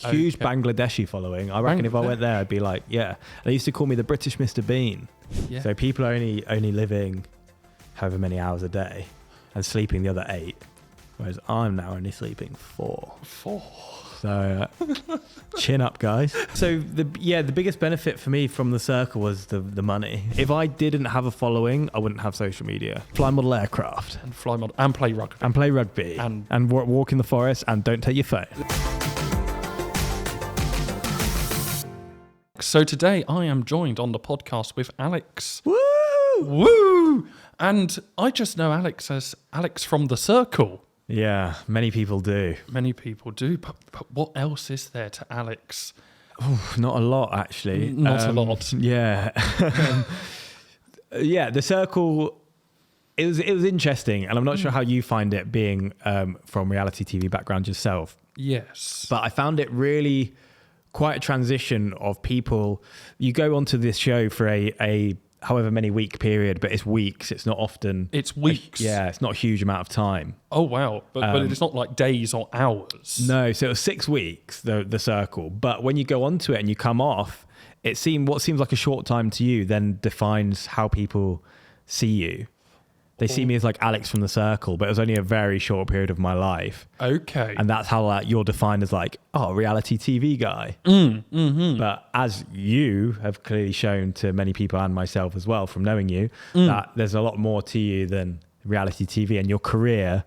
Huge Bangladeshi following. I reckon if I went there, I'd be like, yeah. They used to call me the British Mr. Bean. Yeah. So people are only living however many hours a day and sleeping the other 8, whereas I'm now only sleeping 4. So chin up, guys. So the biggest benefit for me from the circle was the money. If I didn't have a following, I wouldn't have social media. Fly model aircraft and play rugby and walk in the forest and don't take your phone. So today I am joined on the podcast with Alex. Woo! And I just know Alex as Alex from the Circle. Yeah, many people do. But what else is there to Alex? Oh, not a lot, actually. Not a lot. Yeah. Yeah, the Circle, it was interesting, and I'm not sure how you find it being from reality TV background yourself. Yes. But I found it really quite a transition of people. You go onto this show for a however many week period, but it's weeks. It's not often. It's weeks. It's not a huge amount of time. Oh wow! But it's not like days or hours. No, so it was 6 weeks. The Circle, but when you go onto it and you come off, what seems like a short time to you then defines how people see you. They see me as like Alex from the Circle, but it was only a very short period of my life. Okay. And that's how you're defined as like, oh, reality TV guy. But as you have clearly shown to many people and myself as well from knowing you, that there's a lot more to you than reality TV, and your career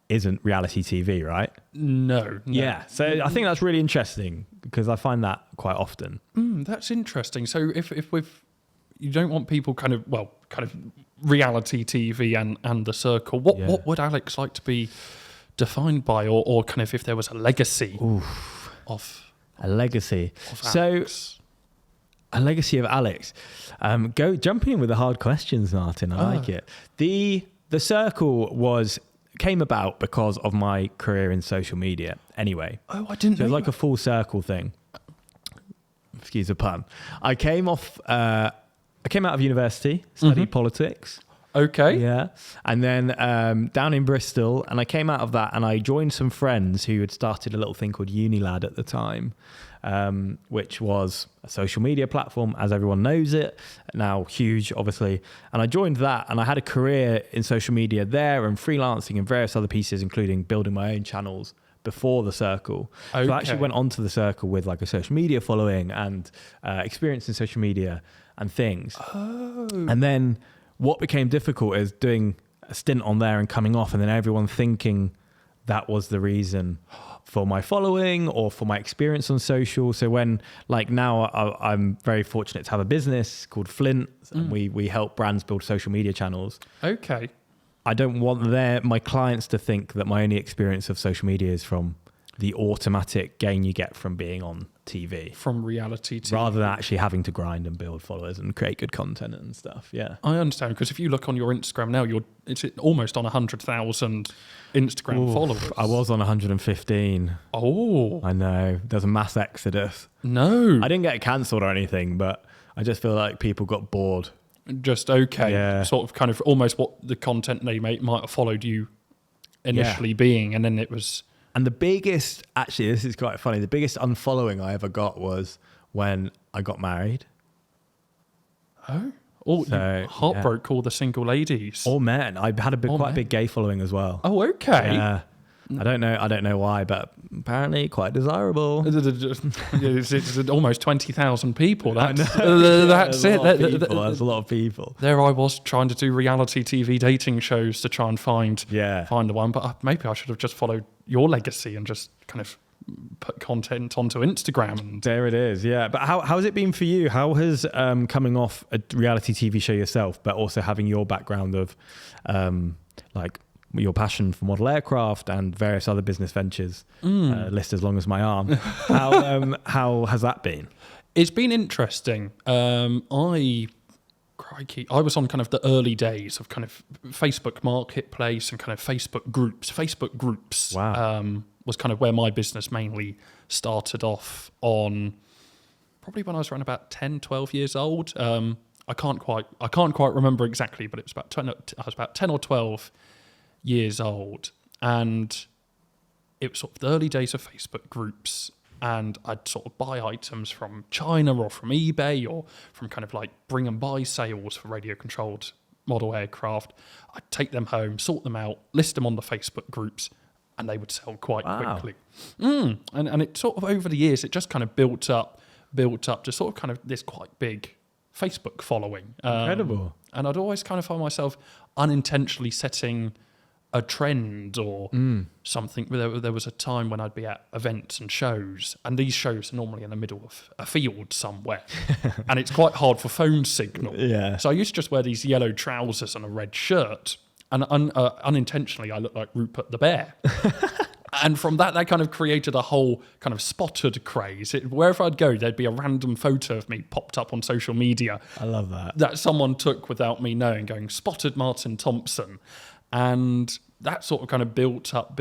isn't reality TV, right? No. Yeah. So I think that's really interesting because I find that quite often. That's interesting. So if you don't want people kind of reality TV and the Circle, what would Alex like to be defined by, or kind of if there was a legacy of a legacy of Alex? So a legacy of Alex. Jumping in with the hard questions, Martin. I like it. The Circle came about because of my career in social media anyway. Oh, I didn't know. It was like a full circle thing. Excuse the pun. I came out of university, studied politics. Okay. Yeah. And then down in Bristol, and I came out of that and I joined some friends who had started a little thing called Unilad at the time, which was a social media platform, as everyone knows it, now huge, obviously. And I joined that and I had a career in social media there and freelancing and various other pieces, including building my own channels before the Circle. Okay. So I actually went onto the Circle with like a social media following and experience in social media and things. And then what became difficult is doing a stint on there and coming off, and then everyone thinking that was the reason for my following or for my experience on social. So when now I'm very fortunate to have a business called Flint, and we help brands build social media channels. Okay. I don't want my clients to think that my only experience of social media is from the automatic gain you get from being on TV. From reality TV. Rather than actually having to grind and build followers and create good content and stuff, yeah. I understand, because if you look on your Instagram now, it's almost on 100,000 Instagram followers. I was on 115. Oh. I know. There's a mass exodus. No. I didn't get cancelled or anything, but I just feel like people got bored. Just okay. Yeah. Sort of kind of almost what the content they might have followed you initially being, and then it was... And the biggest, actually, this is quite funny, the biggest unfollowing I ever got was when I got married. Oh, So, you heartbroke all the single ladies. All men. I had quite a big gay following as well. Oh, okay. Yeah. I don't know why, but apparently quite desirable. It's almost 20,000 people. That's it. That's a lot of people. There I was trying to do reality TV dating shows to try and find the one, but maybe I should have just followed your legacy and just kind of put content onto Instagram. And there it is, yeah. But how has it been for you? How has coming off a reality TV show yourself, but also having your background of your passion for model aircraft and various other business ventures, list as long as my arm. How has that been? It's been interesting. I was on kind of the early days of kind of Facebook Marketplace and kind of Facebook groups. Wow. Was kind of where my business mainly started off on, probably when I was around about 10, 12 years old. I can't quite remember exactly, but I was about 10 or 12 years old, and it was sort of the early days of Facebook groups, and I'd sort of buy items from China or from eBay or from kind of like bring and buy sales for radio-controlled model aircraft. I'd take them home, sort them out, list them on the Facebook groups, and they would sell quite quickly. And it sort of, over the years, it just kind of built up to sort of kind of this quite big Facebook following. Incredible. And I'd always kind of find myself unintentionally setting a trend or something. There was a time when I'd be at events and shows, and these shows are normally in the middle of a field somewhere, and it's quite hard for phone signal. Yeah. So I used to just wear these yellow trousers and a red shirt, and unintentionally I looked like Rupert the Bear. And from that kind of created a whole kind of spotted craze. Wherever I'd go, there'd be a random photo of me popped up on social media. I love that. That someone took without me knowing, going, spotted Martin Thompson. And that sort of kind of built up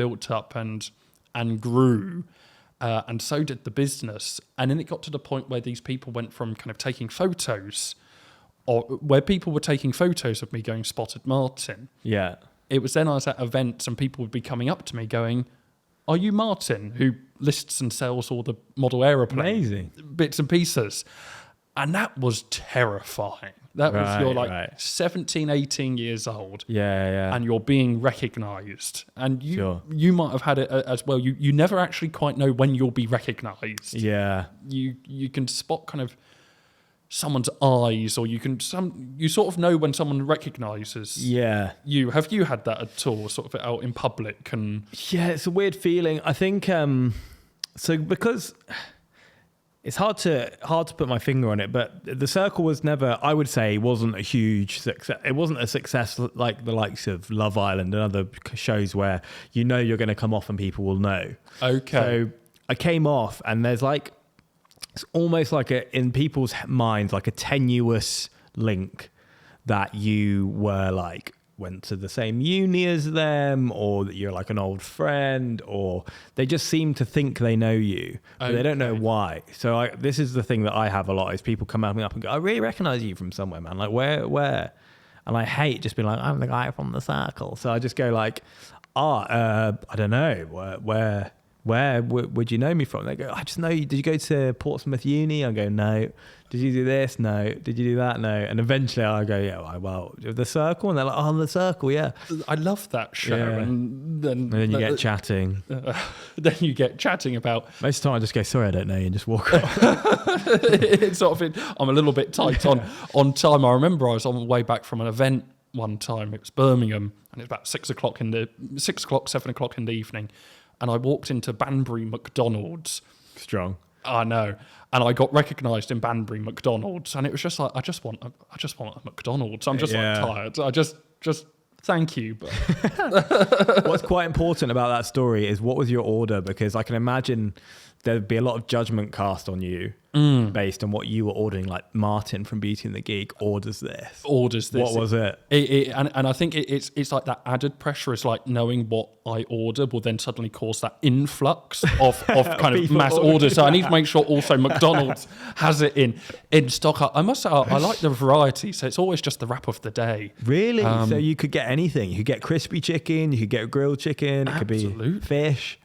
and grew. And so did the business. And then it got to the point where these people went from kind of taking photos, or where people were taking photos of me going, spotted Martin. Yeah. It was then I was at events and people would be coming up to me going, are you Martin, who lists and sells all the model aeroplane Amazing. bits and pieces? And that was terrifying. That was, you're like 17, 18 years old. Yeah. And you're being recognised. And you might have had it as well. You never actually quite know when you'll be recognised. Yeah. You can spot kind of someone's eyes, or you sort of know when someone recognises you. Have you had that at all, sort of out in public? And yeah, it's a weird feeling. I think so, because it's hard to put my finger on it, but the Circle was never, I would say, wasn't a huge success. It wasn't a success like the likes of Love Island and other shows where you know you're going to come off and people will know. Okay. So I came off, and there's like, it's almost like in people's minds, like a tenuous link that you were like, went to the same uni as them, or that you're like an old friend, or they just seem to think they know you, but they don't know why. So this is the thing that I have a lot, is people come up and go, I really recognize you from somewhere, man. Like, where? And I hate just being like, I'm the guy from the Circle. So I just go like, I don't know, where would you know me from? They go, I just know you. Did you go to Portsmouth Uni? I go, no. Did you do this? No. Did you do that? No. And eventually I go, yeah, well, the Circle? And they're like, oh, the Circle, yeah. I love that show. Yeah. And then you get chatting. Then you get chatting about... Most of the time I just go, sorry, I don't know you, and just walk off. It's sort of, I'm a little bit tight on time. I remember I was on the way back from an event one time. It was Birmingham, and it was about 7 o'clock in the evening. And I walked into Banbury McDonald's. Strong. I know. And I got recognised in Banbury McDonald's. And it was just like, I just want a McDonald's. I'm just like tired. I just thank you. But what's quite important about that story is, what was your order? Because I can imagine there'd be a lot of judgment cast on you based on what you were ordering. Like Martin from Beauty and the Geek orders this. What was it? And I think it's like that added pressure is like knowing what I order will then suddenly cause that influx of kind of mass orders. So I need to make sure also McDonald's has it in stock. I must say, I like the variety. So it's always just the wrap of the day. Really? So you could get anything. You could get crispy chicken. You could get grilled chicken. It could be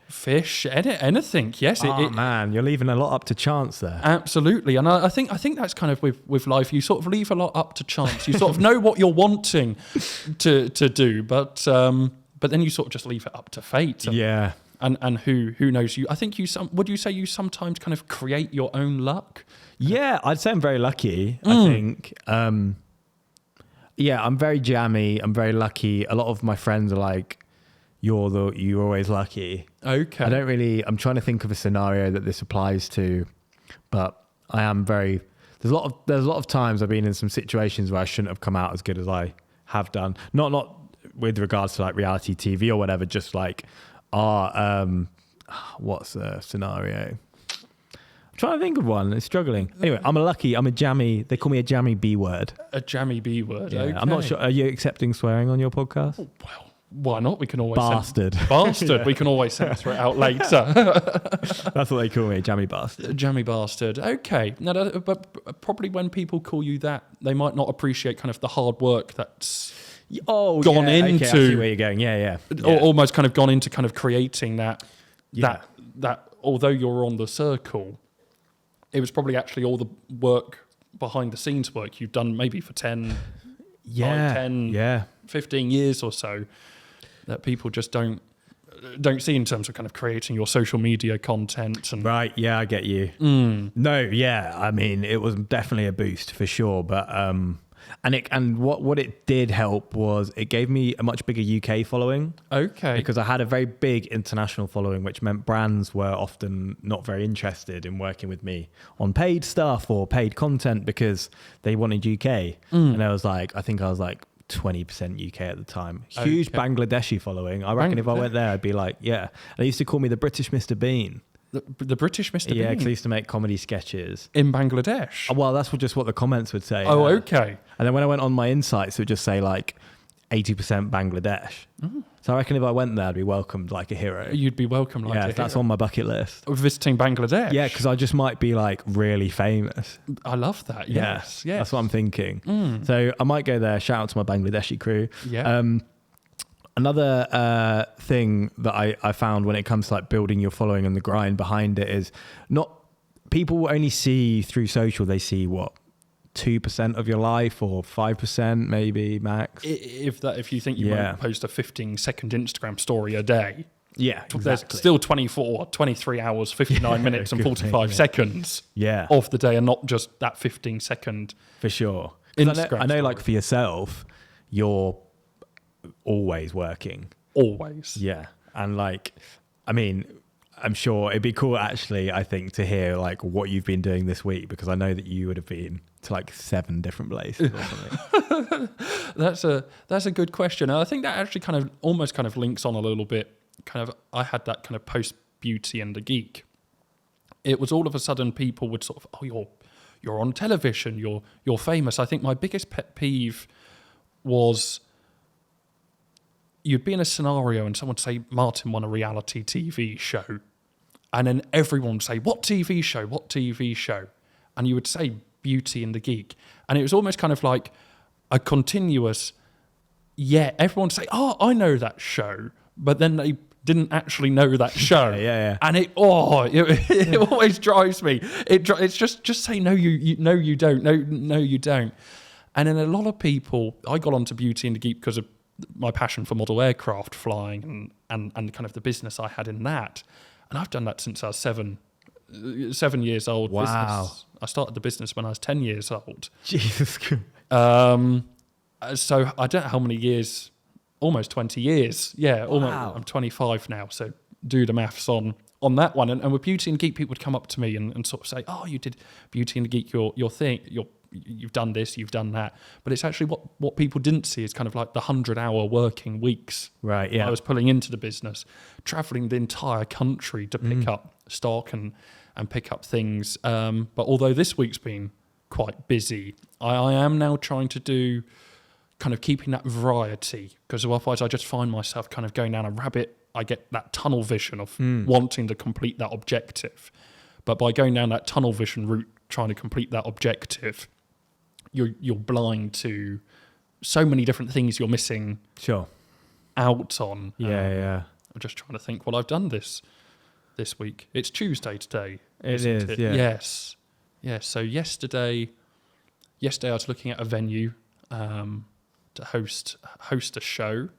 fish, anything. Yes. Man, you're leaving a lot up to chance there. Absolutely. And I think that's kind of with life. You sort of leave a lot up to chance. You sort of know what you're wanting to do, but then you sort of just leave it up to fate. And who knows you? I think would you say you sometimes kind of create your own luck? Yeah, I'd say I'm very lucky. I think. I'm very jammy. I'm very lucky. A lot of my friends are like, you're always lucky. Okay. I'm trying to think of a scenario that this applies to, but I am very, there's a lot of times I've been in some situations where I shouldn't have come out as good as I have done. Not with regards to like reality TV or whatever, just like, what's the scenario? I'm trying to think of one. It's struggling. Anyway, I'm a jammy. They call me a jammy B word. A jammy B word. Yeah. Okay. I'm not sure. Are you accepting swearing on your podcast? Oh, well, why not? We can always bastard. Yeah. We can always censor it out later. That's what they call me, a jammy bastard. Jammy bastard. Okay. Now, but probably when people call you that, they might not appreciate kind of the hard work that's gone into. Okay, I see where you're going. Yeah. Almost kind of gone into kind of creating that that although you're on the circle, it was probably actually all the work behind the scenes work you've done maybe for 10, 15 years or so that people just don't see in terms of kind of creating your social media content. And right, yeah, I get you. No, yeah, I mean, it was definitely a boost for sure, but and what it did help was it gave me a much bigger UK following. Okay. Because I had a very big international following, which meant brands were often not very interested in working with me on paid stuff or paid content because they wanted UK. And I think I was like 20% UK at the time. Huge Bangladeshi following. I reckon if I went there, I'd be like, yeah. They used to call me the British Mr. Bean. The British Mr. Bean? Yeah, because I used to make comedy sketches. In Bangladesh? Well, that's just what the comments would say. Oh, okay. And then when I went on my insights, it would just say like 80% Bangladesh. So I reckon if I went there, I'd be welcomed like a hero. You'd be welcomed like a hero. Yeah, that's on my bucket list. Visiting Bangladesh? Yeah, because I just might be like really famous. I love that. Yes. That's what I'm thinking. So I might go there. Shout out to my Bangladeshi crew. Yeah. Another thing that I found when it comes to like building your following and the grind behind it is not people only see through social. They see 2% of your life or 5% maybe max. If you think you might post a 15-second Instagram story a day. Yeah, exactly. There's still 23 hours, 59 minutes and 45 seconds of the day and not just that 15-second. For sure. Instagram I know like for yourself, you're always working. Always. Yeah. And like, I mean, I'm sure it'd be cool actually, I think, to hear like what you've been doing this week, because I know that you would have been to like 7 different places or something. That's a good question. And I think that actually almost links on a little bit. I had that kind of post Beauty and the Geek. It was all of a sudden people would sort of, oh, you're on television, you're famous. I think my biggest pet peeve was you'd be in a scenario and someone would say, Martin won a reality TV show. And then everyone would say, what TV show? What TV show? And you would say Beauty and the Geek. And it was almost kind of like a continuous, everyone would say, oh, I know that show. But then they didn't actually know that show. Yeah. And it always drives me. It's just say, no, you don't. No, you don't. And then a lot of people, I got onto Beauty and the Geek because of my passion for model aircraft flying and kind of the business I had in that. And I've done that since I was 7 years old. Wow. Business. I started the business when I was 10 years old. Jesus Christ. So I don't know how many years, almost 20 years. Yeah, almost. Wow. I'm 25 now, so do the maths on that one. And with Beauty and Geek, people would come up to me and sort of say, oh, you did Beauty and Geek, your thing, you've done this, you've done that. But it's actually what people didn't see is kind of like the 100-hour working weeks. Right, yeah. I was pulling into the business, traveling the entire country to pick up stock and pick up things. But although this week's been quite busy, I am now trying to do kind of keeping that variety, because otherwise I just find myself kind of going down a rabbit. I get that tunnel vision of wanting to complete that objective. But by going down that tunnel vision route, trying to complete that objective, you're blind to so many different things you're missing out on. Yeah. I'm just trying to think what I've done this week. It's Tuesday today. It is, it? yeah. Yes. So yesterday I was looking at a venue to host a show.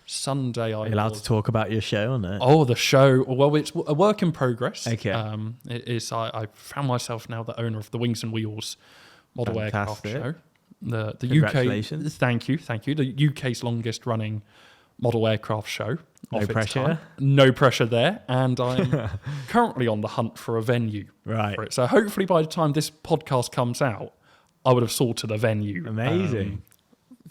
Sunday Are you allowed to talk about your show or no? Oh, the show. Well, it's a work in progress. Okay. It is. I found myself now the owner of the Wings and Wheels model aircraft show. The Congratulations. UK. Thank you. The UK's longest running model aircraft show. No pressure. No pressure there. And I'm currently on the hunt for a venue for it. So hopefully by the time this podcast comes out, I would have sorted a venue. Amazing.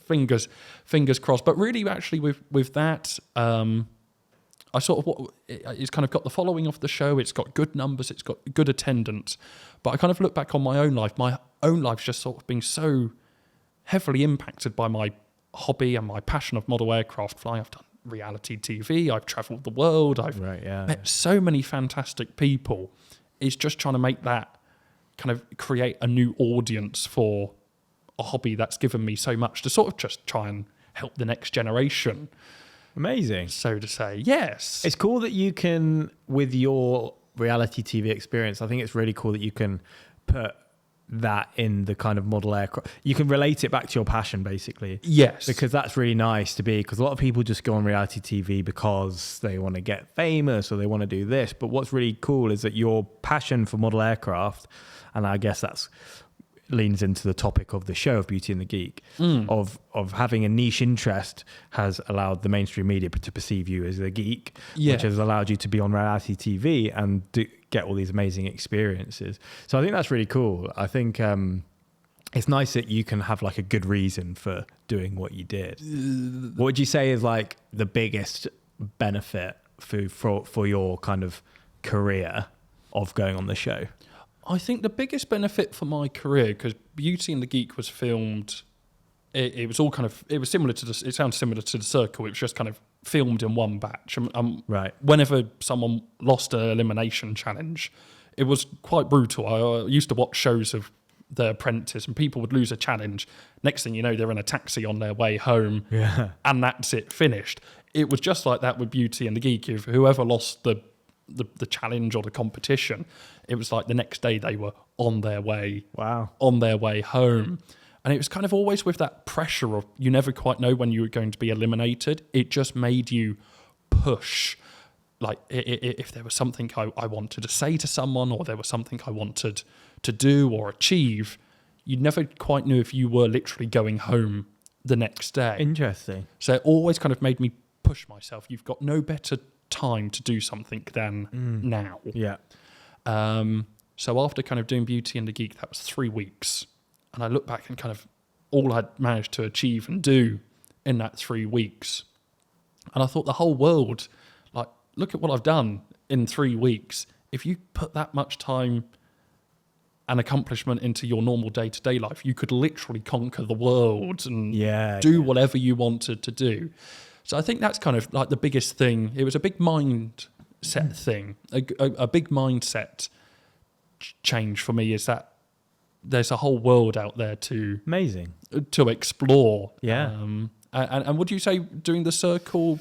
Fingers crossed. But really, actually, with that, I sort of it's kind of got the following of the show. It's got good numbers. It's got good attendance. But I kind of look back on my own life. My own life's just sort of being so heavily impacted by my hobby and my passion of model aircraft flying. I've done reality TV. I've travelled the world. I've met so many fantastic people. It's just trying to make that kind of create a new audience for a hobby that's given me so much to sort of just try and help the next generation Amazing. So to say, yes. It's cool that you can, with your reality TV experience, I think it's really cool that you can put that in the kind of model aircraft. You can relate it back to your passion, basically. Yes. Because that's really nice to be, because a lot of people just go on reality TV because they want to get famous or they want to do this. But what's really cool is that your passion for model aircraft, and I guess that's leans into the topic of the show of Beauty and the Geek, of having a niche interest has allowed the mainstream media to perceive you as a geek, which has allowed you to be on reality TV and get all these amazing experiences. So I think that's really cool. I think it's nice that you can have like a good reason for doing what you did. What would you say is like the biggest benefit for your kind of career of going on the show? I think the biggest benefit for my career, because Beauty and the Geek was filmed, it was all kind of, it was similar to it sounds similar to The Circle. It was just kind of filmed in one batch. Right. Whenever someone lost an elimination challenge, it was quite brutal. I used to watch shows of The Apprentice, and people would lose a challenge. Next thing you know, they're in a taxi on their way home, and that's it, finished. It was just like that with Beauty and the Geek. If whoever lost the challenge or the competition, it was like the next day they were on their way home. And it was kind of always with that pressure of you never quite know when you were going to be eliminated. It just made you push. Like if there was something I wanted to say to someone, or there was something I wanted to do or achieve, you never quite knew if you were literally going home the next day. Interesting. So it always kind of made me push myself. You've got no better time to do something than now. Yeah. So after kind of doing Beauty and the Geek, that was 3 weeks. And I look back and kind of all I'd managed to achieve and do in that 3 weeks. And I thought the whole world, like, look at what I've done in 3 weeks. If you put that much time and accomplishment into your normal day-to-day life, you could literally conquer the world and do whatever you wanted to do. So I think that's kind of like the biggest thing. It was a big mindset thing, a big mindset change for me, is that there's a whole world out there to explore. Yeah. And would you say doing The Circle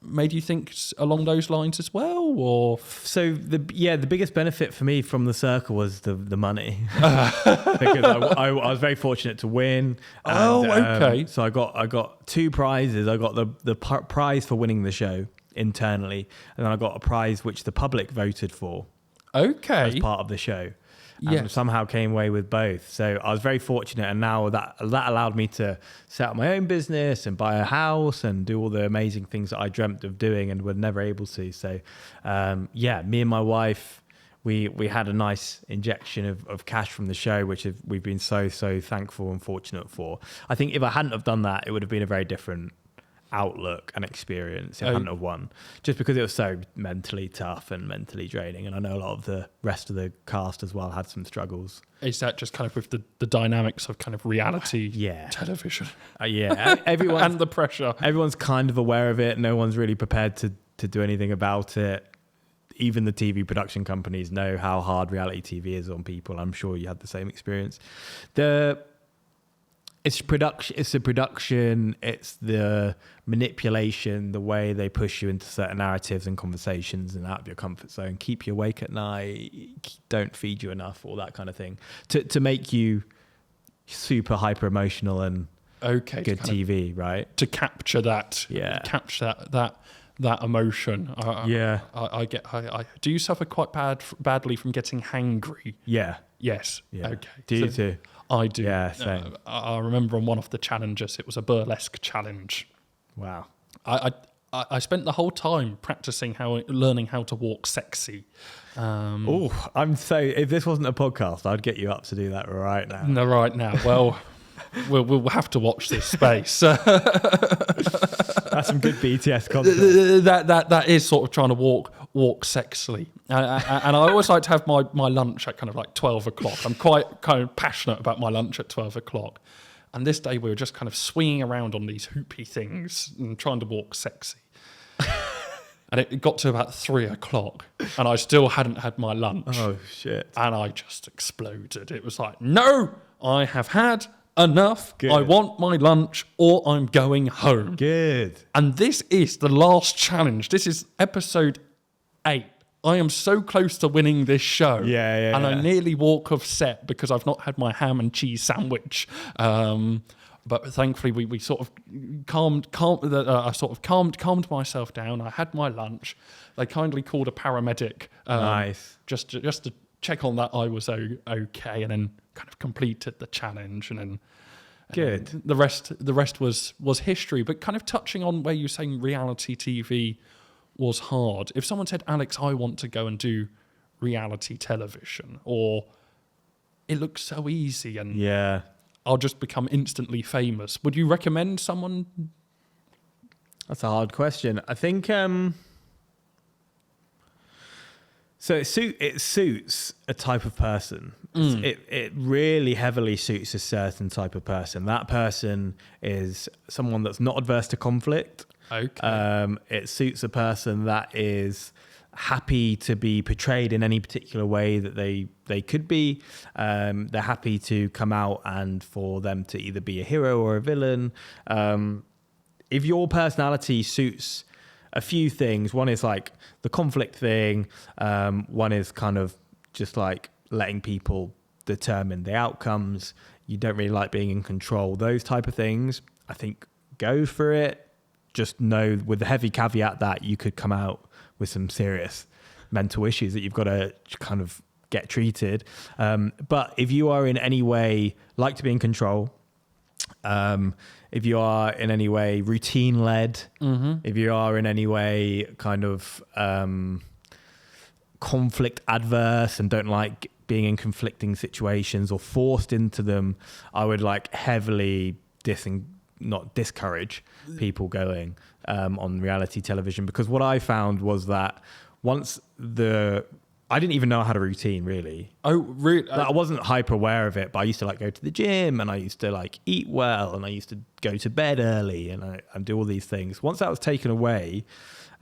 made you think along those lines as well, or? So the biggest benefit for me from The Circle was the money, because I was very fortunate to win. And, okay. So I got 2 prizes. I got the prize for winning the show internally, and then I got a prize which the public voted for. Okay. As part of the show. And somehow came away with both. So I was very fortunate, and now that allowed me to set up my own business and buy a house and do all the amazing things that I dreamt of doing and were never able to. So me and my wife, we had a nice injection of cash from the show, which we've been so thankful and fortunate for. I think if I hadn't have done that, it would have been a very different outlook and experience if I hadn't have won, just because it was so mentally tough and mentally draining. And I know a lot of the rest of the cast as well had some struggles. Is that just kind of with the dynamics of kind of reality television? Everyone and the pressure. Everyone's kind of aware of it. No one's really prepared to do anything about it. Even the TV production companies know how hard reality TV is on people. I'm sure you had the same experience. It's the production, it's the manipulation, the way they push you into certain narratives and conversations and out of your comfort zone, keep you awake at night, don't feed you enough, all that kind of thing, to make you super hyper emotional and good TV, right? To capture that, that emotion. I do you suffer quite badly from getting hangry? Yeah. Yes. Yeah. Okay. Do you too? I do. Yeah, same. I remember on one of the challenges, it was a burlesque challenge. Wow. I spent the whole time practicing learning how to walk sexy. If this wasn't a podcast, I'd get you up to do that right now. No, right now. Well, we'll have to watch this space. That's some good BTS content. That is sort of trying to walk sexily. And I always like to have my lunch at kind of like 12 o'clock. I'm quite kind of passionate about my lunch at 12 o'clock. And this day we were just kind of swinging around on these hoopy things and trying to walk sexy. And it got to about 3 o'clock and I still hadn't had my lunch. Oh, shit. And I just exploded. It was like, no, I have had enough. Good. I want my lunch or I'm going home. Good. And this is the last challenge. This is episode 8. I am so close to winning this show. And I nearly walk off set because I've not had my ham and cheese sandwich. But thankfully, we sort of calmed myself down. I had my lunch. They kindly called a paramedic. Nice. Just to check on that I was okay, and then kind of completed the challenge, and then good. The rest was history. But kind of touching on where you're saying reality TV was hard. If someone said, Alex, I want to go and do reality television, or it looks so easy and I'll just become instantly famous, would you recommend someone? That's a hard question. I think so it suits a type of person. It really heavily suits a certain type of person. That person is someone that's not adverse to conflict. Okay. It suits a person that is happy to be portrayed in any particular way that they could be. They're happy to come out and for them to either be a hero or a villain. If your personality suits a few things, one is like the conflict thing. One is kind of just like letting people determine the outcomes. You don't really like being in control. Those type of things, I think, go for it. Just know with the heavy caveat that you could come out with some serious mental issues that you've got to kind of get treated. But if you are in any way like to be in control, if you are in any way routine led, if you are in any way kind of conflict adverse and don't like being in conflicting situations or forced into them, I would like heavily not discourage people going on reality television, because what I found was that I didn't even know I had a routine really. Oh, really? I wasn't hyper aware of it, but I used to like go to the gym and I used to like eat well and I used to go to bed early and do all these things. Once that was taken away,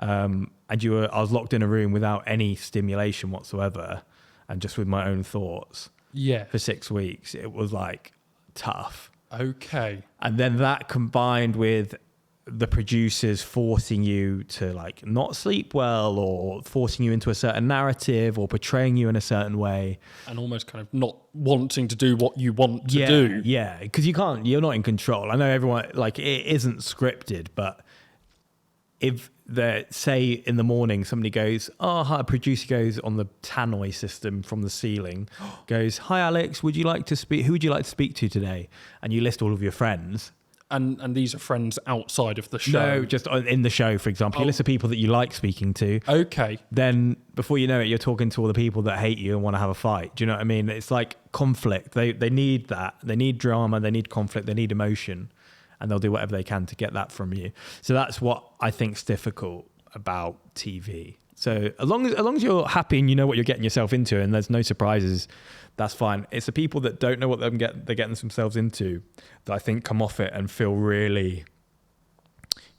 and I was locked in a room without any stimulation whatsoever and just with my own thoughts for 6 weeks, it was like tough. Okay. And then that combined with the producers forcing you to like not sleep well or forcing you into a certain narrative or portraying you in a certain way. And almost kind of not wanting to do what you want to do. Yeah, because you're not in control. I know everyone, like it isn't scripted, but if say in the morning somebody goes, a producer goes on the tannoy system from the ceiling, goes, hi Alex, who would you like to speak to today? And you list all of your friends. And these are friends outside of the show? No, just in the show, for example. You list the people that you like speaking to. Okay. Then before you know it, you're talking to all the people that hate you and want to have a fight. Do you know what I mean? It's like conflict. They need that. They need drama. They need conflict. They need emotion. And they'll do whatever they can to get that from you. So that's what I think's difficult about TV. So as long as you're happy and you know what you're getting yourself into and there's no surprises, that's fine. It's the people that don't know what they're getting themselves into that I think come off it and feel really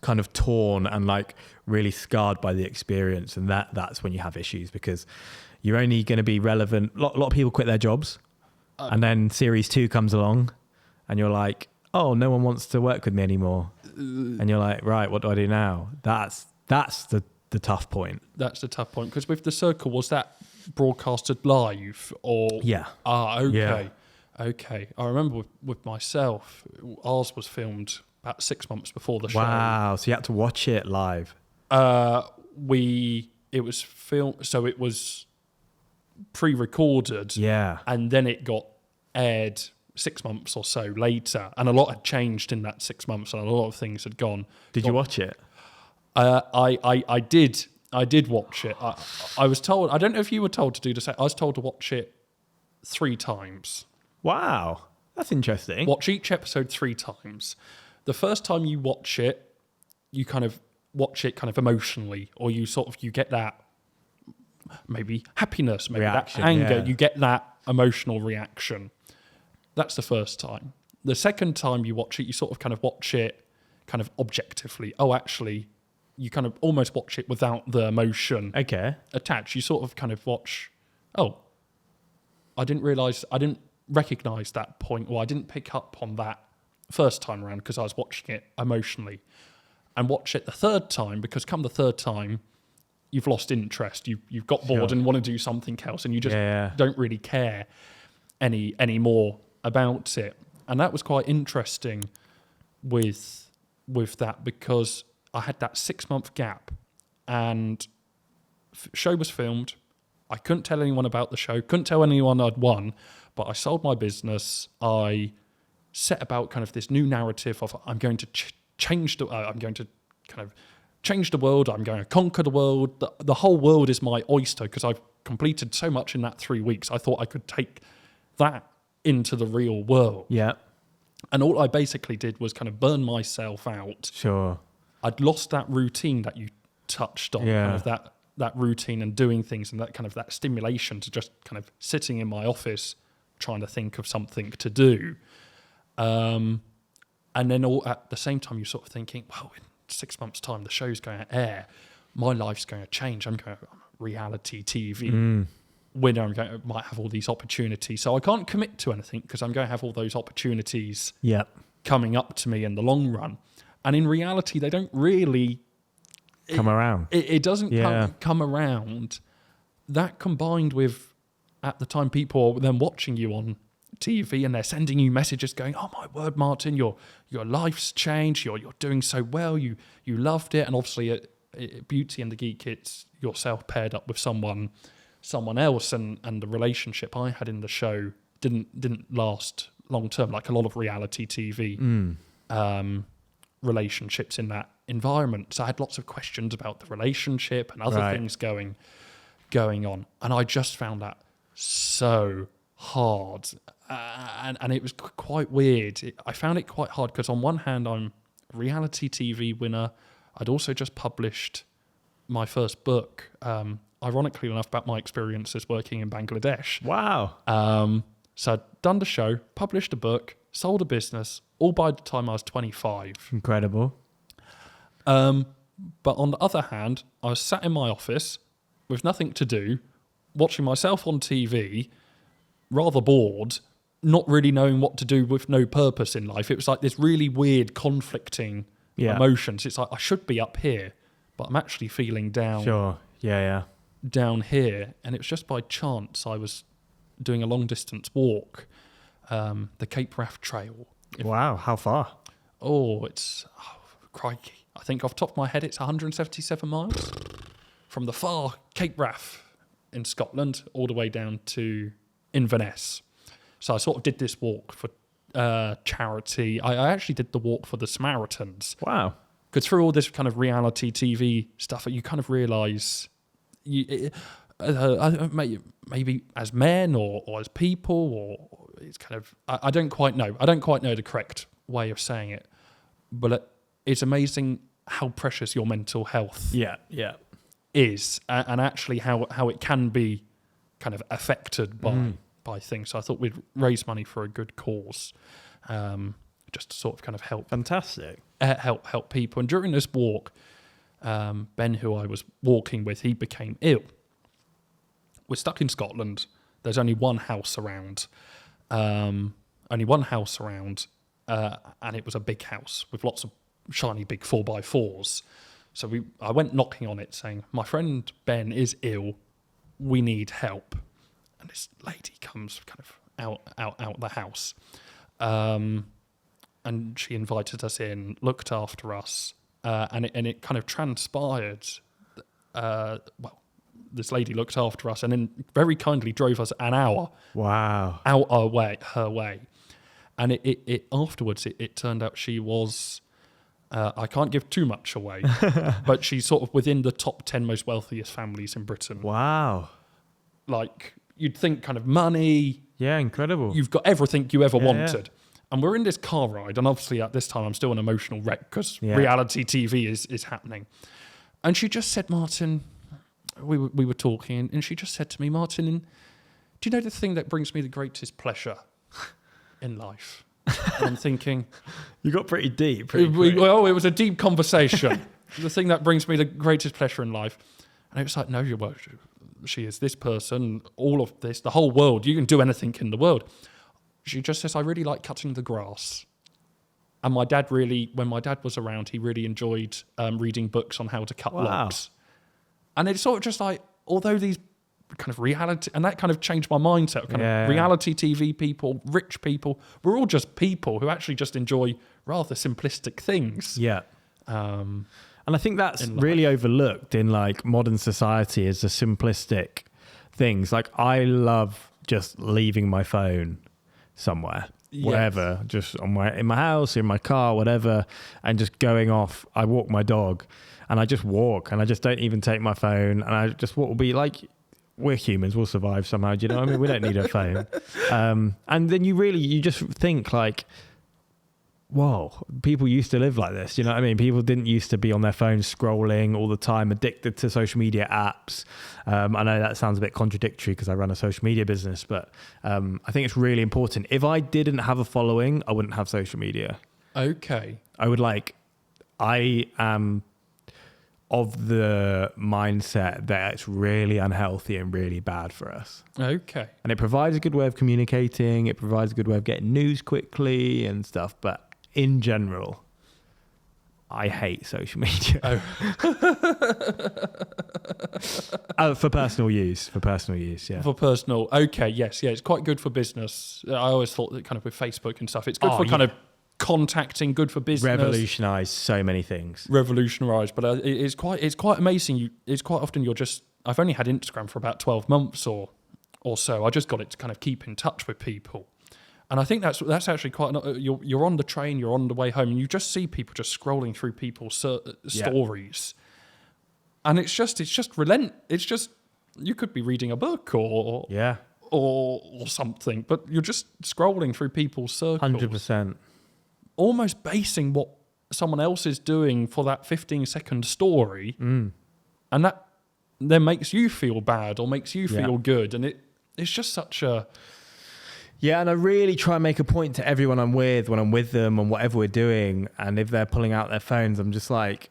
kind of torn and like really scarred by the experience. And that's when you have issues, because you're only going to be relevant. A lot of people quit their jobs and then series 2 comes along and you're like, oh, no one wants to work with me anymore. And you're like, right, what do I do now? That's the tough point. That's the tough point. Because with The Circle, was that broadcasted live or? Yeah. Okay. Yeah. Okay. I remember with myself, ours was filmed about 6 months before the show. Wow. So you had to watch it live. It was filmed, so it was pre-recorded. Yeah. And then it got aired 6 months or so later, and a lot had changed in that 6 months, and a lot of things had gone. Did you watch it? I did watch it. I was told. I don't know if you were told to do the same. I was told to watch it 3 times. Wow, that's interesting. Watch each episode 3 times. The first time you watch it, you kind of watch it kind of emotionally, or you get that maybe happiness, maybe reaction, that anger. Yeah. You get that emotional reaction. That's the first time. The second time you watch it, you sort of kind of watch it kind of objectively. Oh, actually, you kind of almost watch it without the emotion attached. You sort of kind of watch, oh, I didn't realise, I didn't recognise that point, or I didn't pick up on that first time around because I was watching it emotionally, and watch it the third time because come the third time, you've lost interest. You've got bored and want to do something else, and you just don't really care any more about it. And that was quite interesting with that, because I had that 6-month gap, and show was filmed. I couldn't tell anyone about the show, couldn't tell anyone I'd won, but I sold my business. I set about kind of this new narrative of I'm going to change the world. I'm going to conquer the world. The whole world is my oyster, because I've completed so much in that 3 weeks. I thought I could take that into the real world. Yeah. And all I basically did was kind of burn myself out. Sure. I'd lost that routine that you touched on, kind of that routine and doing things, and that kind of that stimulation to just kind of sitting in my office trying to think of something to do. And then all at the same time, you're sort of thinking, well, in 6 months' time, the show's going to air. My life's going to change. I'm reality TV winner. Might have all these opportunities. So I can't commit to anything because I'm going to have all those opportunities coming up to me in the long run. And in reality, they don't really come around. It doesn't come around. That combined with, at the time, people are then watching you on TV and they're sending you messages going, oh my word, Martin, your life's changed. You're doing so well. You loved it. And obviously, Beauty and the Geek, it's yourself paired up with someone else, and the relationship I had in the show didn't last long term, like a lot of reality TV relationships in that environment. So I had lots of questions about the relationship and other things going on, and I just found that so hard, and it was quite weird. I found it quite hard because on one hand, I'm a reality TV winner. I'd also just published my first book, ironically enough, about my experiences working in Bangladesh. Wow. So I'd done the show, published a book, sold a business, all by the time I was 25. Incredible. But on the other hand, I was sat in my office with nothing to do, watching myself on TV, rather bored, not really knowing what to do with no purpose in life. It was like this really weird conflicting emotions. It's like I should be up here, but I'm actually feeling down. Sure. Yeah. Down here. And it was just by chance I was doing a long distance walk, the Cape Wrath Trail. Wow. How far? Crikey. I think off the top of my head, it's 177 miles from the far Cape Wrath in Scotland all the way down to Inverness. So I sort of did this walk for charity. I actually did the walk for the Samaritans. Wow. Because through all this kind of reality TV stuff, you kind of realise, maybe as men or as people, or it's kind of, I don't quite know. I don't quite know the correct way of saying it, but it's amazing how precious your mental health is, and actually how it can be kind of affected by things. So I thought we'd raise money for a good cause, just to sort of kind of help. Fantastic. Help people. And during this walk, Ben, who I was walking with, he became ill. We're stuck in Scotland. There's only one house around. And it was a big house with lots of shiny big 4x4s. So I went knocking on it saying, my friend Ben is ill. We need help. And this lady comes kind of out the house. And she invited us in, looked after us, and it kind of transpired. This lady looked after us, and then very kindly drove us an hour. Wow. Out her way, and it afterwards it turned out she was. I can't give too much away, but she's sort of within the top 10 most wealthiest families in Britain. Wow. Like you'd think, kind of money. Yeah, incredible. You've got everything you ever wanted. And we're in this car ride, and obviously at this time I'm still an emotional wreck because reality TV is happening. And she just said, Martin, we were talking, and she just said to me, Martin, do you know the thing that brings me the greatest pleasure in life? And I'm thinking... You got pretty deep. It was a deep conversation. The thing that brings me the greatest pleasure in life. And it was like, no, she is this person, all of this, the whole world. You can do anything in the world. She just says, I really like cutting the grass. And my dad when my dad was around, he really enjoyed reading books on how to cut logs. And it's sort of just like, although these kind of reality, and that kind of changed my mindset, kind of reality TV people, rich people, we're all just people who actually just enjoy rather simplistic things. Yeah. And I think that's really overlooked in like modern society is the simplistic things. Like I love just leaving my phone somewhere. Wherever, just in my house, in my car, whatever, and just going off. I walk my dog, and I just walk, and I just don't even take my phone, and I just what will be like. We're humans, we'll survive somehow. Do you know what I mean? We don't need a phone. And then you just think like, whoa, people used to live like this. You know what I mean? People didn't used to be on their phones scrolling all the time, addicted to social media apps. I know that sounds a bit contradictory because I run a social media business, but I think it's really important. If I didn't have a following, I wouldn't have social media. Okay. I am of the mindset that it's really unhealthy and really bad for us. Okay. And it provides a good way of communicating. It provides a good way of getting news quickly and stuff, but in general, I hate social media. For personal use, yeah. For personal, okay, yes, yeah, it's quite good for business. I always thought that kind of with Facebook and stuff, it's good for kind of contacting, good for business. Revolutionised so many things. Revolutionised, but it's quite amazing. It's quite often I've only had Instagram for about 12 months or so. I just got it to kind of keep in touch with people. And I think that's actually quite. You're on the train, you're on the way home, and you just see people just scrolling through people's stories, and it's just relent. It's just you could be reading a book or something, but you're just scrolling through people's circles. 100%. Almost basing what someone else is doing for that 15-second story, and that then makes you feel bad or makes you feel good, and it's just such a. Yeah, and I really try and make a point to everyone I'm with when I'm with them and whatever we're doing. And if they're pulling out their phones, I'm just like,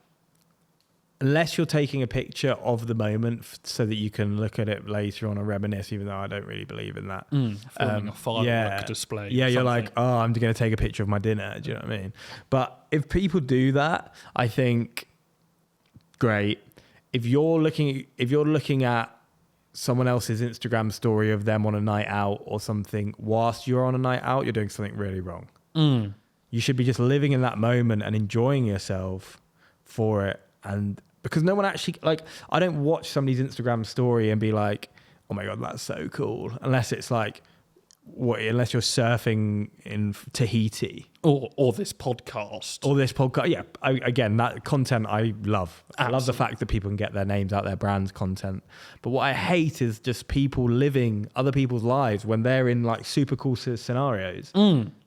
unless you're taking a picture of the moment so that you can look at it later on and reminisce, even though I don't really believe in that. Filming a firework display. Yeah, you're like, oh, I'm going to take a picture of my dinner. Do you know what I mean? But if people do that, I think, great. If you're looking at someone else's Instagram story of them on a night out or something whilst you're on a night out, you're doing something really wrong. You should be just living in that moment and enjoying yourself for it. And because no one actually, like, I don't watch somebody's Instagram story and be like, oh my God, that's so cool. Unless it's like, unless you're surfing in Tahiti. Or this podcast. Yeah. Again, that content I love. Absolutely. I love the fact that people can get their names out, their brand's content. But what I hate is just people living other people's lives when they're in like super cool scenarios.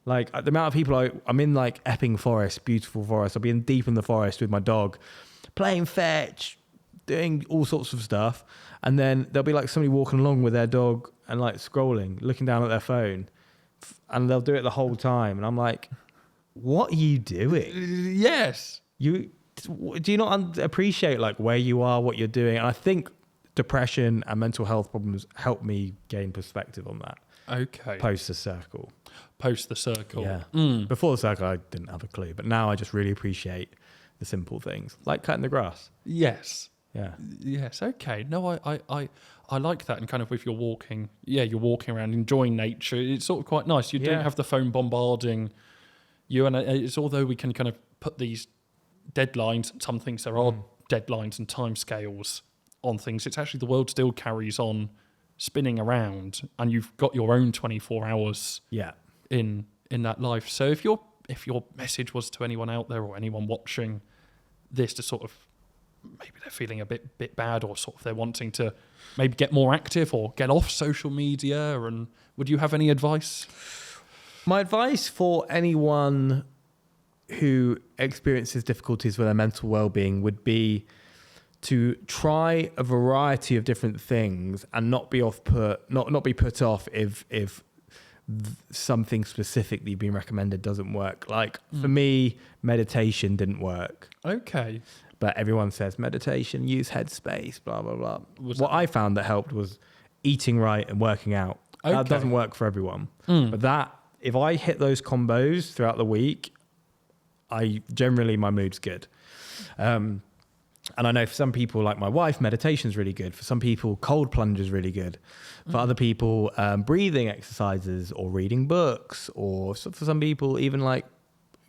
Like the amount of people I'm in like Epping Forest, beautiful forest. I'll be in deep in the forest with my dog, playing fetch, doing all sorts of stuff. And then there'll be like somebody walking along with their dog and like scrolling, looking down at their phone, and they'll do it the whole time. And I'm like, what are you doing? Yes. Do you not appreciate like where you are, what you're doing? And I think depression and mental health problems helped me gain perspective on that. Okay. Post the circle. Yeah. Before the circle, I didn't have a clue, but now I just really appreciate the simple things, like cutting the grass. Yes. Yeah. Yes. Okay. No, I like that. And kind of if you're walking, you're walking around enjoying nature. It's sort of quite nice. You don't have the phone bombarding you. And it's although we can kind of put these deadlines, some things there are deadlines and timescales on things. It's actually the world still carries on spinning around, and you've got your own 24 hours. In that life. So if your message was to anyone out there or anyone watching this to sort of maybe they're feeling a bit bad or sort of they're wanting to maybe get more active or get off social media, and would you have any advice? My advice for anyone who experiences difficulties with their mental well-being would be to try a variety of different things and not be put off if something specific that you've been recommended doesn't work. Like for me, meditation didn't work. Okay. But everyone says meditation, use Headspace, blah, blah, blah. What I found that helped was eating right and working out. Okay. That doesn't work for everyone. But that if I hit those combos throughout the week, generally my mood's good. And I know for some people, like my wife, meditation's really good. For some people, cold plunge is really good. For other people, breathing exercises or reading books, or for some people, even like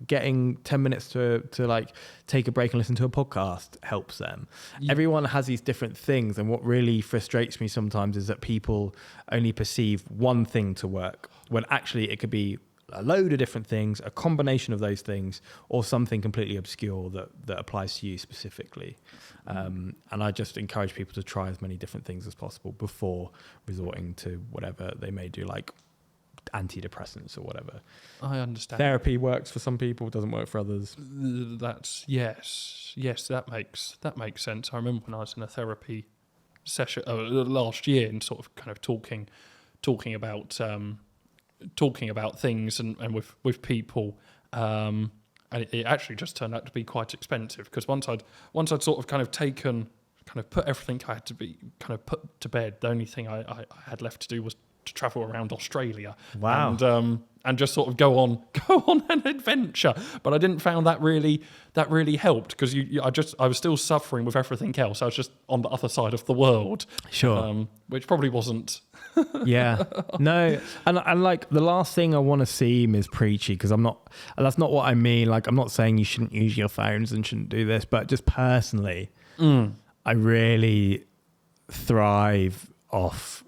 getting 10 minutes to like take a break and listen to a podcast helps them. Yeah. Everyone has these different things, and what really frustrates me sometimes is that people only perceive one thing to work, when actually it could be a load of different things, a combination of those things, or something completely obscure that applies to you specifically. And I just encourage people to try as many different things as possible before resorting to whatever they may do, like antidepressants or whatever. I understand. Therapy works for some people, doesn't work for others. That's yes, that makes sense. I remember when I was in a therapy session last year, and sort of kind of talking about things and with people, and it actually just turned out to be quite expensive, because once I'd sort of kind of put everything I had to be kind of put to bed, the only thing I had left to do was to travel around Australia. Wow. And just sort of go on an adventure. But I didn't found that really helped, because I was still suffering with everything else. I was just on the other side of the world. Sure. Which probably wasn't. Yeah. No. And like the last thing I want to seem is preachy, because that's not what I mean. Like, I'm not saying you shouldn't use your phones and shouldn't do this, but just personally, I really thrive off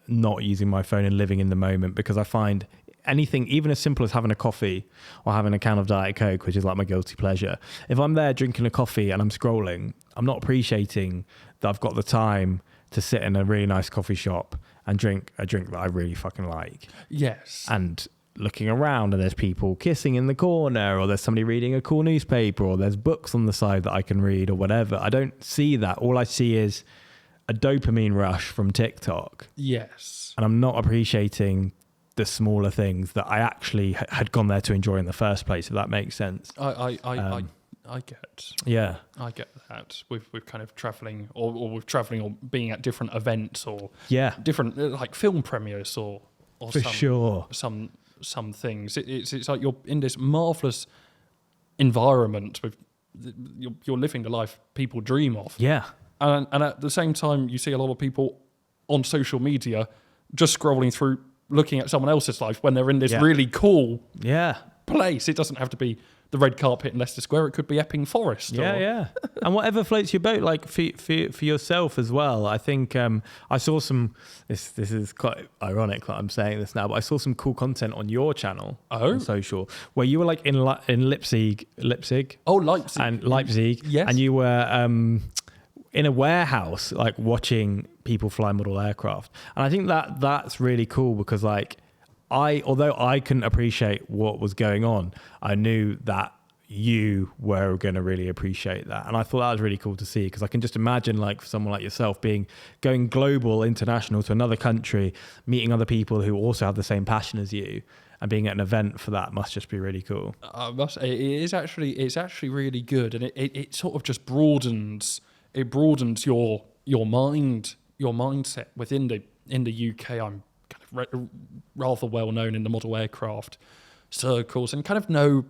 not using my phone and living in the moment, because I find anything, even as simple as having a coffee or having a can of Diet Coke, which is like my guilty pleasure, if I'm there drinking a coffee and I'm scrolling, I'm not appreciating that I've got the time to sit in a really nice coffee shop and drink a drink that I really fucking like. Yes. And looking around, and there's people kissing in the corner, or there's somebody reading a cool newspaper, or there's books on the side that I can read or whatever. I don't see that. All I see is a dopamine rush from TikTok. Yes. And I'm not appreciating the smaller things that I actually had gone there to enjoy in the first place, if that makes sense. I get. Yeah. I get that. With kind of travelling or with travelling or being at different events, or different like film premieres or for sure some things. It's like you're in this marvellous environment with you're living the life people dream of. Yeah. And at the same time, you see a lot of people on social media just scrolling through, looking at someone else's life when they're in this really cool place. It doesn't have to be the red carpet in Leicester Square. It could be Epping Forest. Yeah. And whatever floats your boat, like for yourself as well. I think I saw some, this is quite ironic that I'm saying this now, but I saw some cool content on your channel on social, where you were like in Leipzig. Oh, Leipzig. And Leipzig. Yes. And you were in a warehouse, like watching people fly model aircraft. And I think that's really cool, because like although I couldn't appreciate what was going on, I knew that you were going to really appreciate that. And I thought that was really cool to see, because I can just imagine, like, for someone like yourself going global, international, to another country, meeting other people who also have the same passion as you, and being at an event for that must just be really cool. It's actually really good, and it sort of just broadens your mindset within the UK. I'm kind of rather well known in the model aircraft circles, and kind of know.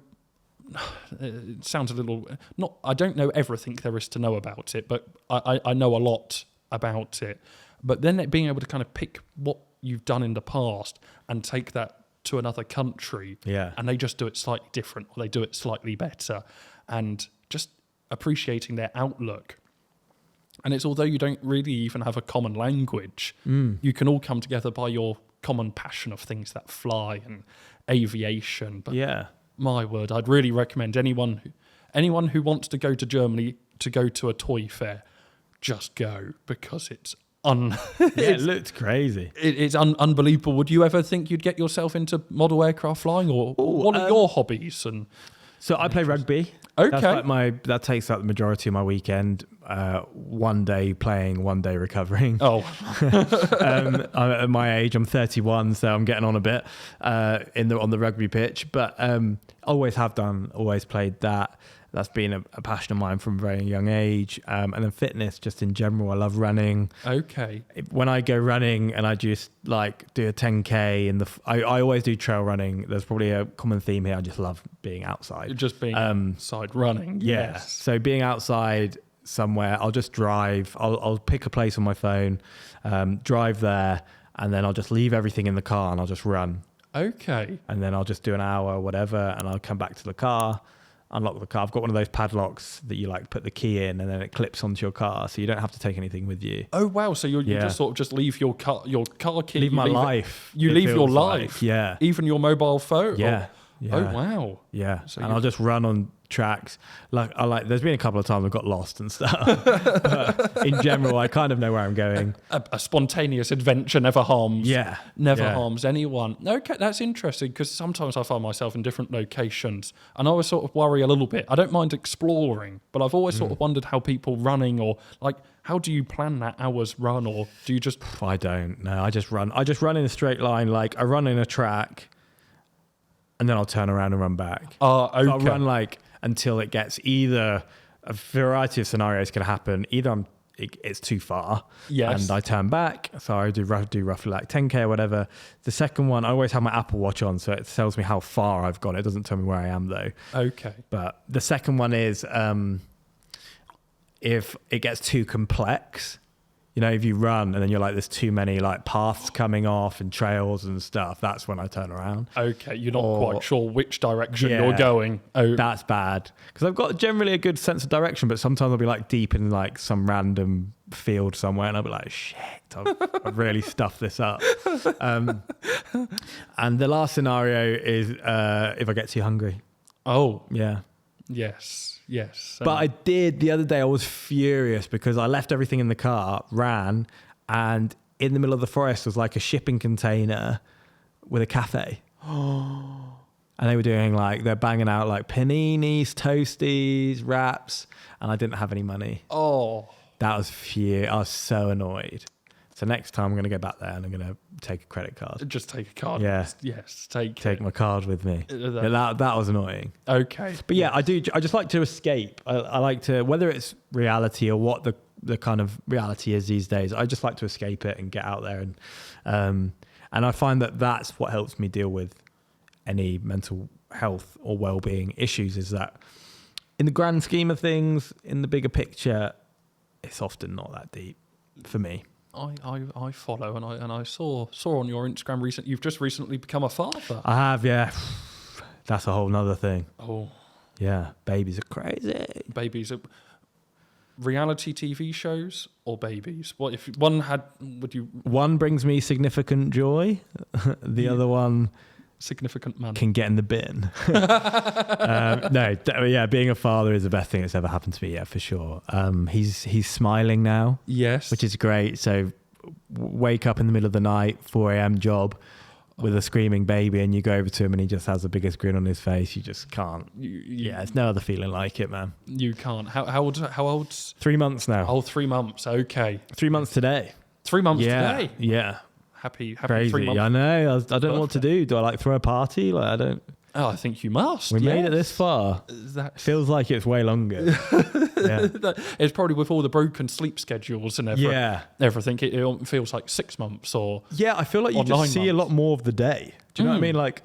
It sounds a little not. I don't know everything there is to know about it, but I know a lot about it. But then being able to kind of pick what you've done in the past and take that to another country, and they just do it slightly different, or they do it slightly better, and just appreciating their outlook. And it's, although you don't really even have a common language, you can all come together by your common passion of things that fly and aviation. But my word, I'd really recommend anyone who wants to go to Germany to go to a toy fair, just go, because it's it looked crazy. It's unbelievable. Would you ever think you'd get yourself into model aircraft flying, or what are your hobbies? And so I play rugby. Okay, that's like that takes up the majority of my weekend. One day playing, one day recovering. Oh, at my age, I'm 31, so I'm getting on a bit on the rugby pitch. But always have done, always played that. that's been a passion of mine from a very young age. And then fitness, just in general. I love running. Okay. When I go running and I just like do a 10K I always do trail running. There's probably a common theme here. I just love being outside. Just being outside running. Yeah. Yes. So being outside somewhere, I'll just drive. I'll pick a place on my phone, drive there, and then I'll just leave everything in the car and I'll just run. Okay. And then I'll just do an hour or whatever, and I'll come back to the car, unlock the car. I've got one of those padlocks that you like put the key in and then it clips onto your car, so you don't have to take anything with you. Oh wow! So you just sort of just leave your car key. Leave my life. You leave your life. Yeah. Even your mobile phone. Yeah. Oh wow. Yeah. So and I'll just run on tracks. There's been a couple of times I've got lost and stuff. But in general, I kind of know where I'm going. A spontaneous adventure never harms. Yeah. Never harms anyone. Okay, that's interesting, because sometimes I find myself in different locations and I always sort of worry a little bit. I don't mind exploring, but I've always sort of wondered how people running, or like, how do you plan that hour's run, or do you just... I don't know. I just run in a straight line. Like I run in a track and then I'll turn around and run back. Okay. So I'll run like until it gets either a variety of scenarios can happen. Either it's too far, and I turn back. So I do roughly like 10K or whatever. The second one, I always have my Apple Watch on, so it tells me how far I've gone. It doesn't tell me where I am though. Okay. But the second one is if it gets too complex. You know, if you run and then you're like, there's too many like paths coming off and trails and stuff, that's when I turn around. Okay, you're not quite sure which direction you're going. Oh, that's bad. Because I've got generally a good sense of direction, but sometimes I'll be like deep in like some random field somewhere and I'll be like, shit, I've really stuffed this up. And the last scenario is if I get too hungry. Oh. Yeah. Yes. But I did the other day. I was furious because I left everything in the car, ran, and in the middle of the forest was like a shipping container with a cafe. And they were doing like, they're banging out like paninis, toasties, wraps, and I didn't have any money. Oh. That was I was so annoyed. So next time I'm going to go back there and I'm going to take a credit card. Just take a card. Yeah. Yes. Take my card with me. That was annoying. Okay. But yeah, I just like to escape. I like to, whether it's reality or what the kind of reality is these days, I just like to escape it and get out there. And I find that that's what helps me deal with any mental health or well-being issues, is that in the grand scheme of things, in the bigger picture, it's often not that deep for me. I follow, and I saw on your Instagram you've just recently become a father. I have, yeah. That's a whole nother thing. Oh, yeah. Babies are crazy. Babies are reality TV shows or babies? What if one had? Would you? One brings me significant joy. The other one. Significant money. Can get in the bin. Being a father is the best thing that's ever happened to me, yeah, for sure. He's smiling now. Yes. Which is great. So wake up in the middle of the night, 4 a.m. job with a screaming baby, and you go over to him and he just has the biggest grin on his face. You just can't. There's no other feeling like it, man. You can't. How old's 3 months now. Oh, 3 months. Okay. 3 months today. 3 months today? Yeah. Happy Crazy. 3 months. I know. I don't know what to do. Do I like throw a party? Like I don't. Oh, I think you must. We made it this far. That feels like it's way longer. Yeah. It's probably with all the broken sleep schedules and everything. It feels like 6 months or I feel like you just see a lot more of the day. Do you know what I mean? Like,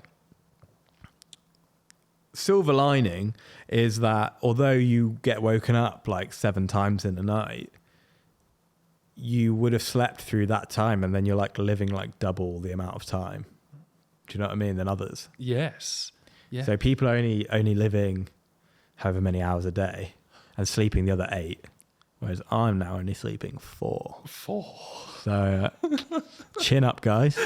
silver lining is that although you get woken up like 7 times in a night, you would have slept through that time, and then you're like living like double the amount of time. Do you know what I mean? Than others. Yes. Yeah. So people are only living however many hours a day and sleeping the other 8, whereas I'm now only sleeping 4. So chin up, guys.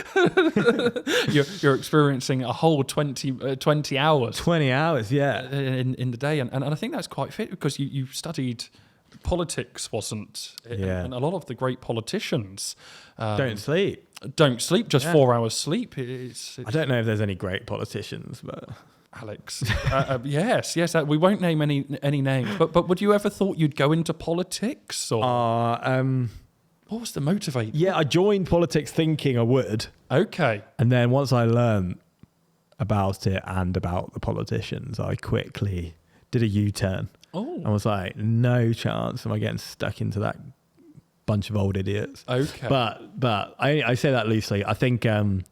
You're experiencing a whole 20 hours. 20 hours, yeah. In the day. And I think that's quite fit, because you studied politics, wasn't it? Yeah. And a lot of the great politicians don't sleep. Just 4 hours sleep. It's I don't know if there's any great politicians, but Alex, yes. We won't name any names, but would you ever thought you'd go into politics, or what was the motivator? Yeah, I joined politics thinking I would. Okay, and then once I learned about it and about the politicians, I quickly did a U-turn. Oh. And was like, no chance am I getting stuck into that bunch of old idiots. Okay. But I say that loosely. I think I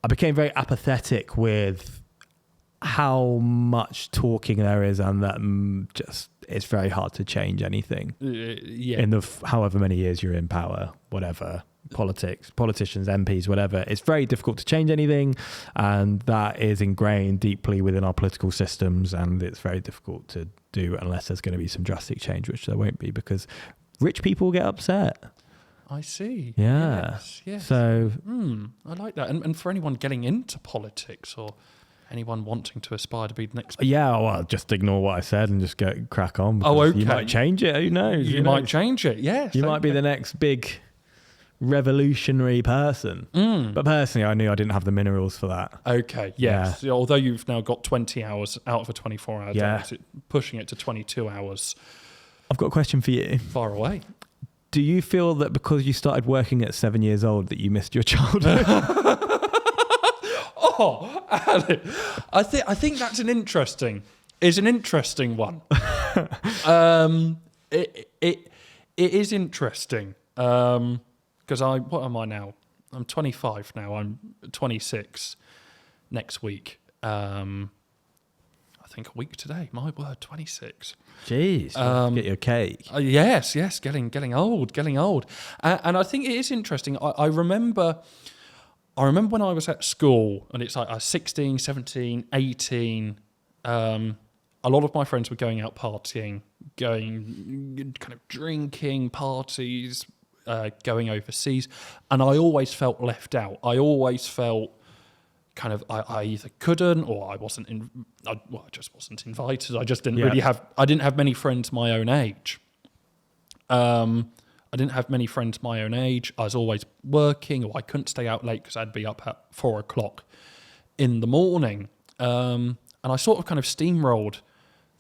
became very apathetic with how much talking there is, and that just it's very hard to change anything. Yeah. In the however many years you're in power, whatever. Politicians, MPs, whatever. It's very difficult to change anything, and that is ingrained deeply within our political systems, and it's very difficult to do unless there's going to be some drastic change, which there won't be because rich people get upset. I see. Yeah. Yes. So I like that. And for anyone getting into politics or anyone wanting to aspire to be the next... Yeah, well, just ignore what I said and just crack on. Oh, okay. You might change it. Who knows? You might change it, yes. You might be the next big revolutionary person. But personally, I knew I didn't have the minerals for that. Okay, yes. Yeah. Although you've now got 20 hours out of a 24-hour day, pushing it to 22 hours. I've got a question for you. Far away. Do you feel that because you started working at 7 years old that you missed your childhood? Oh, Alex, I think that's an interesting one. It is interesting because what am I now? I'm 25 now. I'm 26 next week. I think a week today. My word, 26. Jeez, get your cake. Yes, getting old. And I think it is interesting. I remember when I was at school, and it's like I was 16, 17, 18. A lot of my friends were going out partying, going kind of drinking, parties, going overseas. And I always felt left out. I always felt kind of I either couldn't or I just wasn't invited. I just didn't really have many friends my own age. I didn't have many friends my own age. I was always working, or I couldn't stay out late because I'd be up at 4 o'clock in the morning. And I sort of kind of steamrolled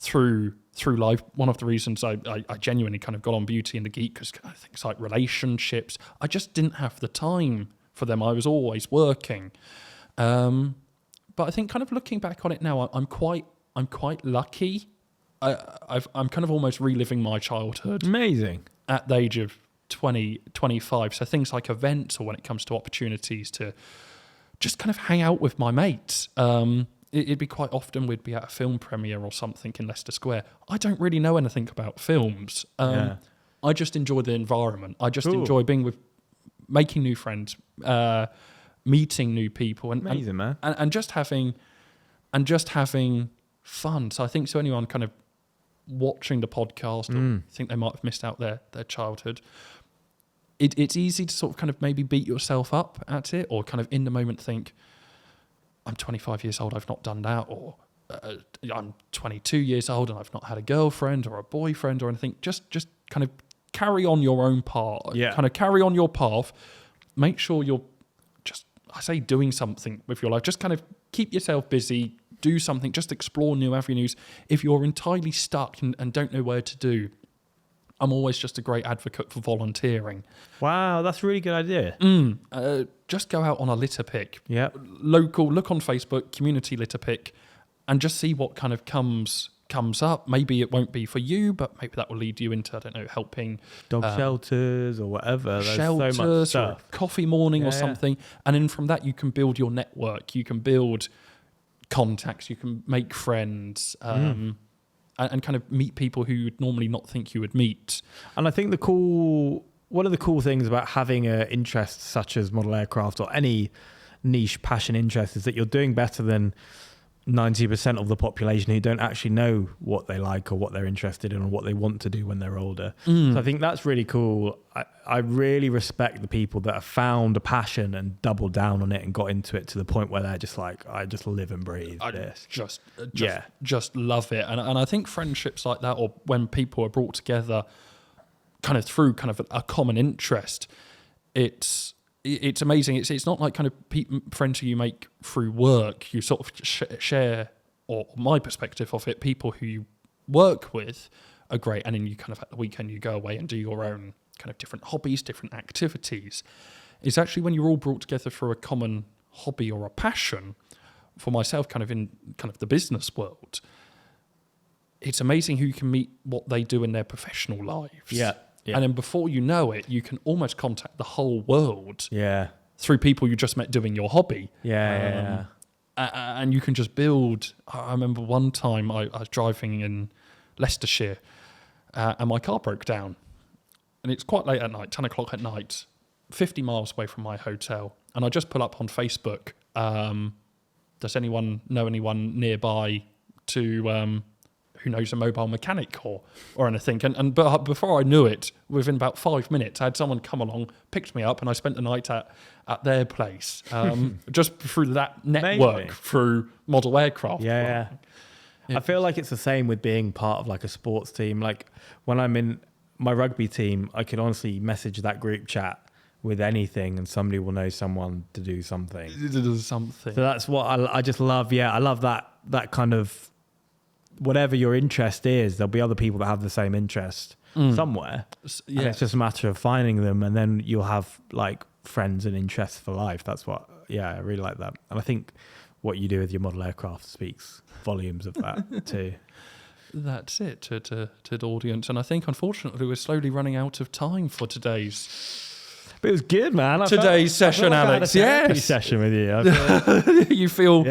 through life. One of the reasons I genuinely kind of got on Beauty and the Geek because things like relationships, I just didn't have the time for them. I was always working. But I think kind of looking back on it now, I'm quite lucky. I'm kind of almost reliving my childhood. Amazing. At the age of 20, 25. So things like events, or when it comes to opportunities to just kind of hang out with my mates. It'd be quite often we'd be at a film premiere or something in Leicester Square. I don't really know anything about films. I just enjoy the environment. I just enjoy making new friends, meeting new people, amazing, man. And just having fun. So I think anyone kind of watching the podcast or think they might have missed out their childhood, it's easy to sort of kind of maybe beat yourself up at it, or kind of in the moment think, I'm 25 years old, I've not done that, or I'm 22 years old and I've not had a girlfriend or a boyfriend or anything. Just kind of carry on your own path. Yeah. Kind of carry on your path. Make sure you're doing something with your life. Just kind of keep yourself busy. Do something, just explore new avenues. If you're entirely stuck and don't know where to do, I'm always just a great advocate for volunteering. Wow, that's a really good idea. Just go out on a litter pick. Yeah. Local, look on Facebook, community litter pick, and just see what kind of comes up. Maybe it won't be for you, but maybe that will lead you into, I don't know, helping dog shelters or whatever. There's shelters, so much stuff. Or a coffee morning or something. And then from that, you can build your network. You can build contacts, you can make friends, and kind of meet people who you would normally not think you would meet. And I think one of the cool things about having an interest such as model aircraft or any niche passion interest is that you're doing better than 90% of the population who don't actually know what they like or what they're interested in or what they want to do when they're older. So I think that's really cool. I really respect the people that have found a passion and doubled down on it and got into it to the point where they're just like, I just live and breathe this. Just love it. And I think friendships like that, or when people are brought together kind of through kind of a common interest, it's amazing. It's not like kind of friends who you make through work. You sort of share, or my perspective of it, people who you work with are great. And then you kind of at the weekend, you go away and do your own kind of different hobbies, different activities. It's actually when you're all brought together through a common hobby or a passion. For myself, kind of in kind of the business world, it's amazing who you can meet what they do in their professional lives. Yeah. And then before you know it, you can almost contact the whole world. Yeah. Through people you just met doing your hobby. Yeah. And you can just build. I remember one time I was driving in Leicestershire and my car broke down. And it's quite late at night, 10 o'clock at night, 50 miles away from my hotel. And I just pull up on Facebook. Does anyone know anyone nearby to who knows a mobile mechanic or anything? But before I knew it, within about 5 minutes, I had someone come along, picked me up, and I spent the night at their place, just through that network, through model aircraft. Yeah. I feel like it's the same with being part of like a sports team. Like when I'm in my rugby team, I can honestly message that group chat with anything and somebody will know someone to do something. So that's what I just love. Yeah, I love that kind of, whatever your interest is, there'll be other people that have the same interest somewhere. Yeah. And it's just a matter of finding them, and then you'll have like friends and interests for life. That's what, I really like that. And I think what you do with your model aircraft speaks volumes of that too. That's it to the audience. And I think, unfortunately, we're slowly running out of time for today's... But it was good, man. Today's session, like Alex. I had a session with you. You feel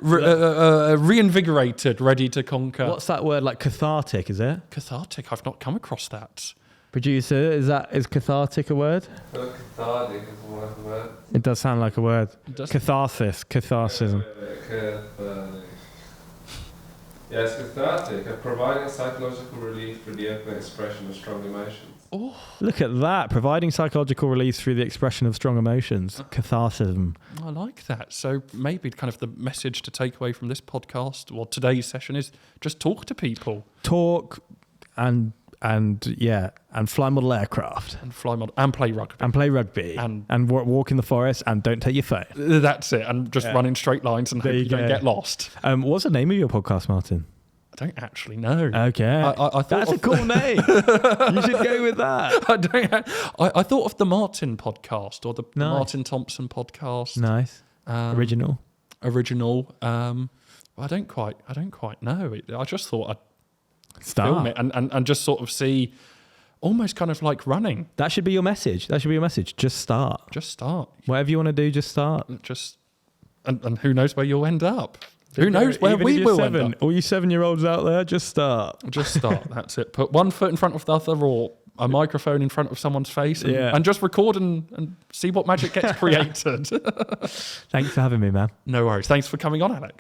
reinvigorated, ready to conquer. What's that word? Like cathartic, is it? Cathartic. I've not come across that. Producer, is cathartic a word? Cathartic is one of the words. It does sound like a word. Catharsism. Yes, cathartic, providing psychological relief through the open expression of strong emotions. Oh, look at that! Providing psychological relief through the expression of strong emotions, catharsism. I like that. So maybe kind of the message to take away from this podcast or today's session is just talk to people. Talk and fly model aircraft and play rugby and walk in the forest and don't take your phone. That's it. And just run in straight lines and hope you don't get lost. What's the name of your podcast, Martin? I don't actually know. Okay, I thought that's a cool name. You should go with that. I thought of the Martin podcast or the Martin Thompson podcast. Nice, original. I don't quite know. I just thought I'd start. Film it and just sort of see, almost kind of like running. That should be your message. Just start. Whatever you want to do, just start. And who knows where you'll end up. Who knows where we will end up. All you 7-year-olds out there, just start. That's it. Put one foot in front of the other or a microphone in front of someone's face and just record and see what magic gets created. Thanks for having me, man. No worries. Thanks for coming on, Alex.